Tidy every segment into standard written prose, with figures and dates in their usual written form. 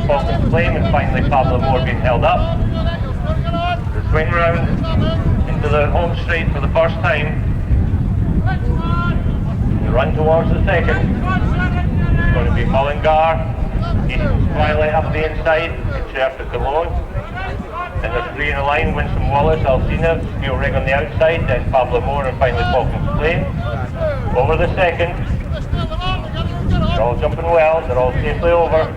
Falcon Flame, and finally Pablo Moore being held up. The swing round into the home straight for the first time. The run towards the second. It's going to be Mullingar, Easton's Twilight up the inside, Concerta Cologne. Then there's three in a line, Winsome Wallace, Alcina, Steel Rig on the outside, then Pablo Moore, and finally Falcon Flame. Over the second. They're all jumping well, they're all safely over.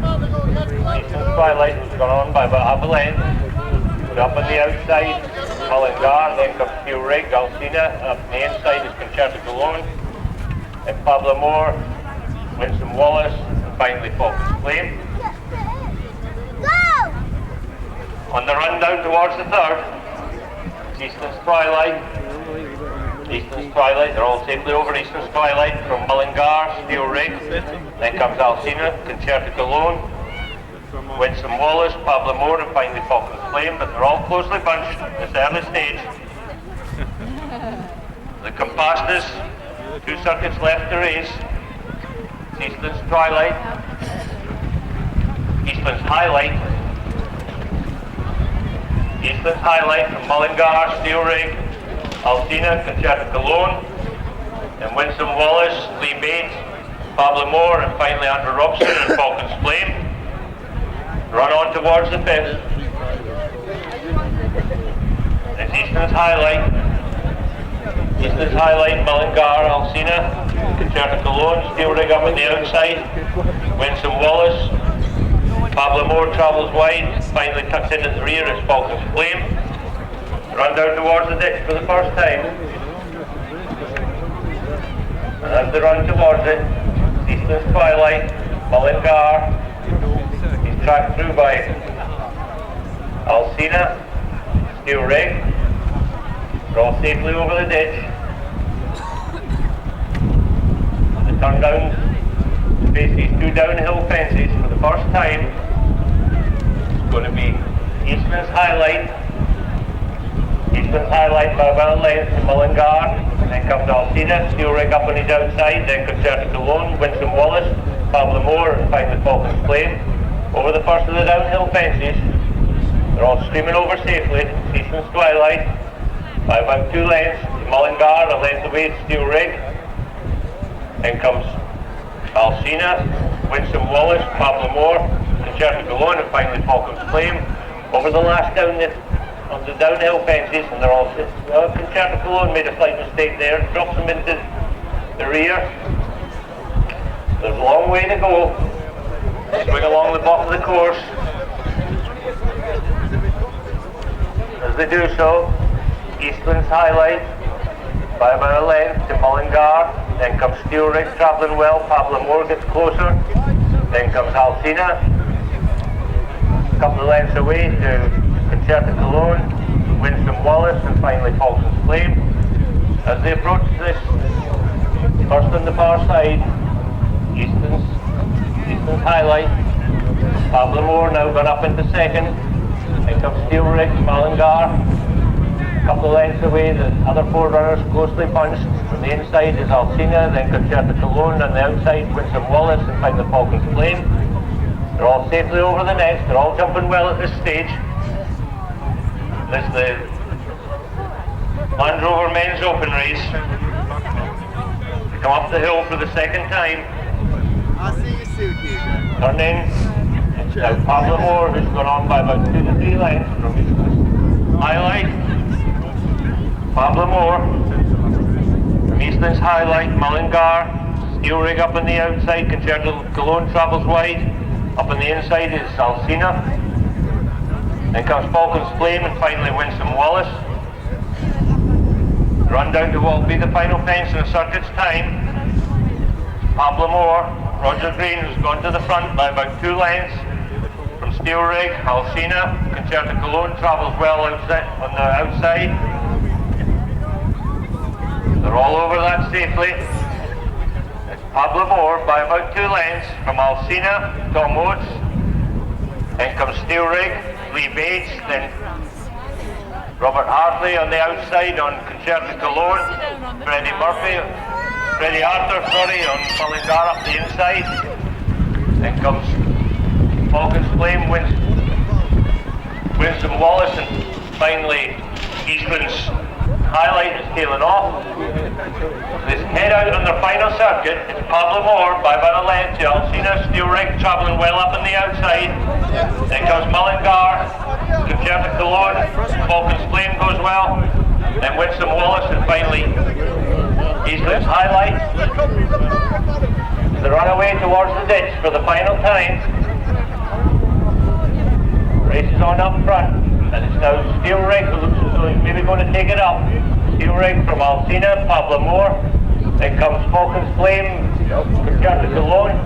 Easton's Twilight has gone on by about half a length. Up on the outside, Mullingar, then comes Steel Rig, Alcina. Up on the inside is Concerta Cologne. And Pablo Moore, Winsome Wallace, and finally Falcon Flame. On the run down towards the third, Easton's Twilight. Easton's Twilight, they're all safely over Easton's Twilight from Mullingar, Steel Rig. Then comes Alcina, Concerta Cologne, Winsome Wallace, Pablo Moore, and finally Falcon Flame, but they're all closely bunched at this early stage. The Compasses, 2 circuits left to race. Eastland's Twilight, Eastland's Highlight, Eastland's Highlight from Mullingar, Steel Rig, Alcina, Concerta Cologne, and Winsome Wallace, Lee Bates, Pablo Moore, and finally Andrew Robson and Falcon's Flame. Run on towards the fifth. It's Eastland's Highlight. Eastland's Highlight, Mullingar, Alcina, Concerta Cologne, Steel Rig up on the outside, Winsome Wallace, Pablo Moore travels wide, finally tucks in at the rear is Falcon's Flame. Run down towards the ditch for the first time. And as they run towards it, Eastland's Twilight, Mullingar, he's tracked through by Alcina, Steel Rig. They're all safely over the ditch. The turn down to face these 2 downhill fences for the first time. It's going to be Eastland's Highlight. Eastland's Highlight by about a length to Mullingar. Then comes Alcina, Steel Rig up on his outside. Then Concerta Cologne, Winsome Wallace, Pablo Moore, and finally Falcon's Flame. Over the first of the downhill fences. They're all streaming over safely. Eastland's Twilight by about 2 lengths to Mullingar, a length away to Steel Rig. Then comes Alcina, Winsome Wallace, Pablo Moore, Concerta Cologne, and finally Falcon's Flame. Over the last on the downhill fences, and they're all Concerta Cologne made a slight mistake there, drops them into the rear. There's a long way to go. Swing along the bottom of the course. As they do so, Eastland's Highlight by about a length to Mullingar. Then comes Steel Rig travelling well, Pablo Moore gets closer. Then comes Alcina, a couple of lengths away to Concerta Cologne, Winsome Wallace, and finally Falcon's Flame. As they approach this, first on the far side, Eastland's Highlight, Pablo Moore now gone up into second. Then comes Steel Rig, Mullingar. A couple of lengths away, the other 4 runners closely bunched. From the inside is Alcina, then Concerta Cologne, on the outside Winsome Wallace, and finally Falcon's Flame. They're all safely over the nest, they're all jumping well at this stage. This is the Land Rover Men's Open race. They come up the hill for the second time. I'll see you soon, Keisha. Turn in. Now Pablo Moore, who's gone on by about 2 to 3 lengths from his Highlight. Pablo Moore from Eastland's Highlight, Mullingar, Steel Rig up on the outside, Concerta Cologne travels wide, up on the inside is Alcina, then comes Falcon's Flame, and finally Winsome Wallace. Run down to what will be the final fence in the circuit's time. Pablo Moore, Roger Green, who's gone to the front by about 2 lengths from Steel Rig, Alcina, Concerta Cologne travels well outside, on the outside. They're all over that safely. It's Pablo Moore by about 2 lengths from Alcina, Tom Oates. Then comes Steel Rig, Lee Bates, then Robert Hartley on the outside on Concerta Cologne, Freddie Arthur, on Mullingar up the inside. Then comes Falcons Flame wins Winston Wallace, and finally Eastland's Highlight is tailing off. This head out on their final circuit. It's Pablo Moore by about a length to Alcina, Steel Rig travelling well up on the outside. Then comes Mullingar, Concerta Cologne, Falcons Flame goes well. Then Winston Wallace, and finally Eastland's Highlight. They run away towards the ditch for the final time. Race is on up front, and it's now Steel Rig who looks as though he's maybe going to take it up. Steel Rig from Alcina, Pablo Moore. Then comes Falcons Flame, Concerta Cologne,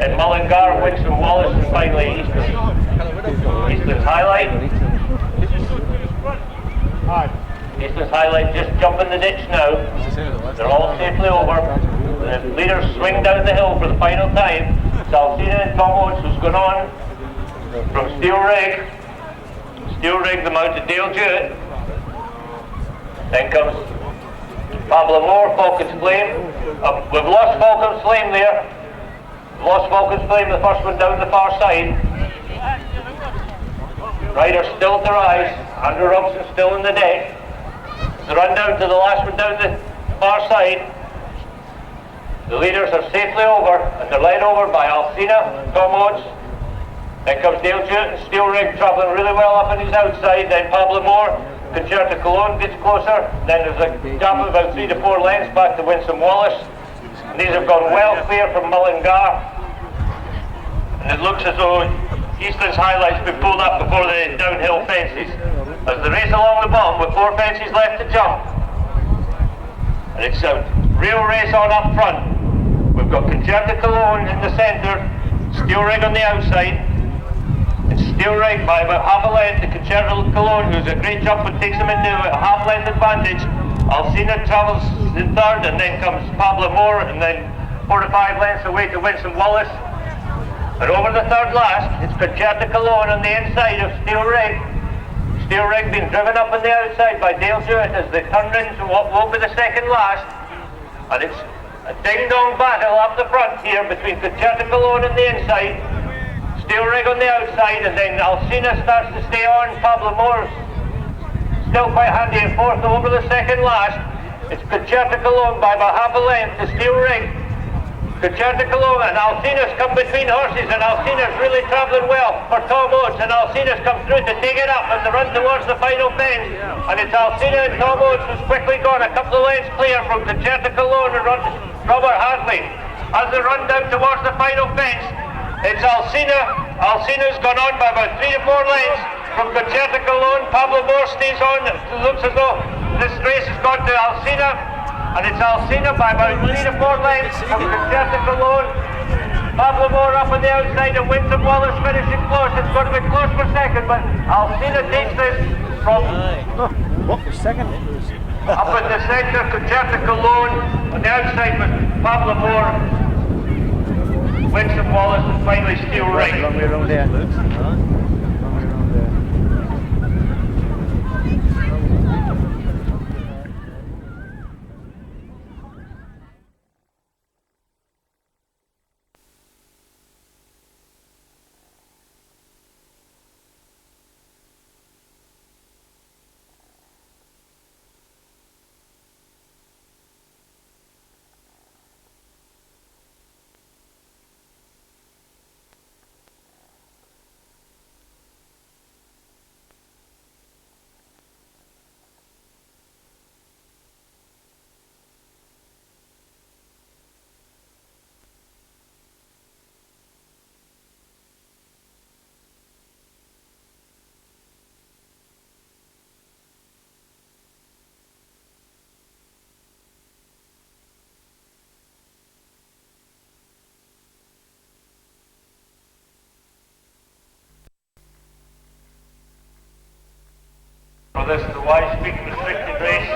and Mullingar, Winston Wallace, and finally Eastland's Highlight. Eastland's Highlight just jumping the ditch now. They're all safely over. The leaders swing down the hill for the final time. It's Alcina and Tom Oates who's gone on from Steel Rig. Steel Rig, the mounted Dale Jewett. Then comes Pablo Moore, Falcons Flame. We've lost Falcons Flame there. We've lost Falcons Flame, the first one down the far side. Riders still to rise. Andrew Robson still in the deck. The run down to the last one down the far side. The leaders are safely over, and they're led over by Alcina, Tom Oates. Then comes Dale Jewett and Steel Rig travelling really well up on his outside. Then Pablo Moore, Concerta Cologne gets closer. Then there's a gap of about 3 to 4 lengths back to Winston Wallace. And these have gone well clear from Mullingar. And it looks as though Eastland's Highlight's been pulled up before the downhill fences. As they race along the bottom with 4 fences left to jump. And it's a real race on up front. We've got Concerta Cologne in the centre, Steel Rig on the outside. It's Steel Rig by about half a length to Concerta Cologne, who's a great jump and takes them into a half length advantage. Alcina travels in third, and then comes Pablo Moore, and then 4 to 5 lengths away to Winston Wallace. And over the third last, it's Concerta Cologne on the inside of Steel Rig. Steel Rig being driven up on the outside by Dale Jewett as they turn into what will be the second last. And it's a ding-dong battle up the front here between Concerta Cologne on the inside, Steel Rig on the outside, and then Alcina starts to stay on. Pablo Moore's still quite handy in fourth over the second last. It's Concerta Cologne by about half a length to Steel Rig. Concerta Cologne, and Alcina's come between horses, and Alcina's really travelling well for Tom Oates, and Alcina's come through to take it up and the run towards the final fence. And it's Alcina and Tom Oates who's quickly gone a couple of lengths clear from Concerta Cologne and Robert Hartley. As they run down towards the final fence, it's Alcina. Alcina's gone on by about 3 to 4 lengths from Concerta Cologne. Pablo Moore stays on. It looks as though this race has gone to Alcina. And it's Alcina by about 3 to 4 lengths from Concerta Cologne. Pablo Moore up on the outside and Winston Wallace finishing close. It's going to be close for second, but Alcina takes this from What for second? up in the centre, Concerta Cologne. On the outside was Pablo Moore, Winston Wallace, and finally Steel Rig. Long way around there. So this is the wide-speed restricted race.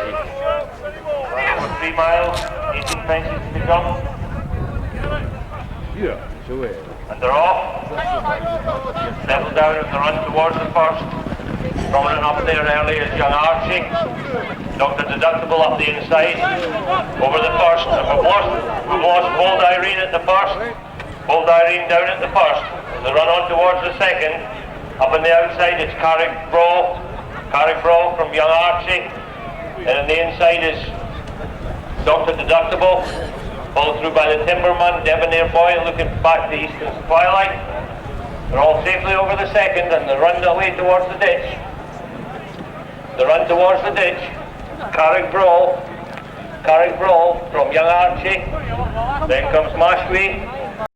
Over 3 miles, 18 fences to be jumped. Yeah, sure. And they're off. Settle down as they run towards the first. Prominent up there early is young Archie. Dr. Deductible up the inside. Over the first. And we've lost Bold Irene at the first. Bold Irene down at the first. the run on towards the second. Up on the outside it's Carrick Bro from Young Archie. And on the inside is Dr. Deductible. Followed through by the Timberman, Debonair Boy looking back to Easton's Twilight. They're all safely over the second and the run away towards the ditch. The run towards the ditch. Carrick Bro from Young Archie. Then comes Mashwee.